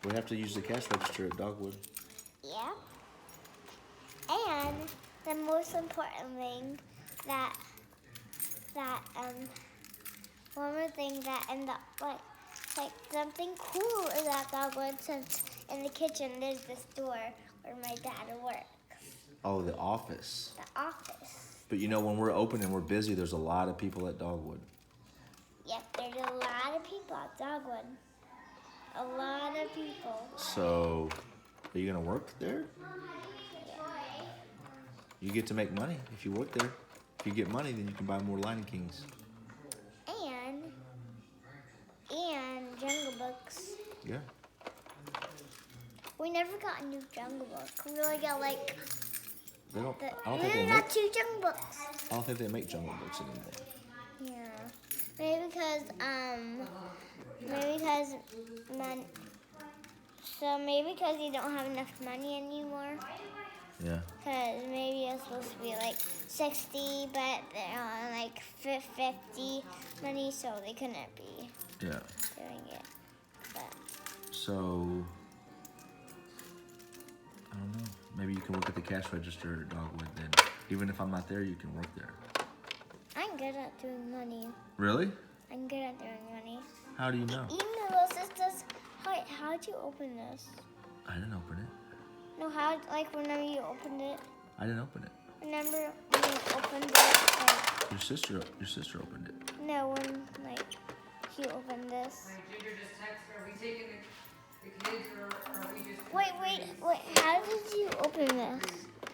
We have to use the cash register at Dogwood. Yeah. And the most important thing that one more thing that in the like something cool is at Dogwood, since in the kitchen there's this door where my dad works. Oh, the office. The office. But you know, when we're open and we're busy, there's a lot of people at Dogwood. Yep, there's a lot of people at Dogwood. A lot of people. So, are you gonna work there? Yeah. You get to make money if you work there. If you get money, then you can buy more Lion Kings. And Jungle Books. Yeah. We never got a new Jungle Book. We only got like They don't. I we don't think only they got make. 2 Jungle Books. I don't think they make Jungle Books anymore. Yeah. Maybe because maybe because you don't have enough money anymore. Yeah. Because maybe it's supposed to be like 60, but they're on like 50 money, so they couldn't be Yeah. doing it. But So, I don't know. Maybe you can work at the cash register at Dogwood then. Even if I'm not there, you can work there. I'm good at doing money. Really? I'm good at doing money. How do you know? Even the little sisters, how'd you open this? I didn't open it. No, whenever you opened it? I didn't open it. Remember when you opened it? Your sister opened it. No, when you opened this. Ginger just texted her, are we taking the kids or are we just... Wait, how did you open this?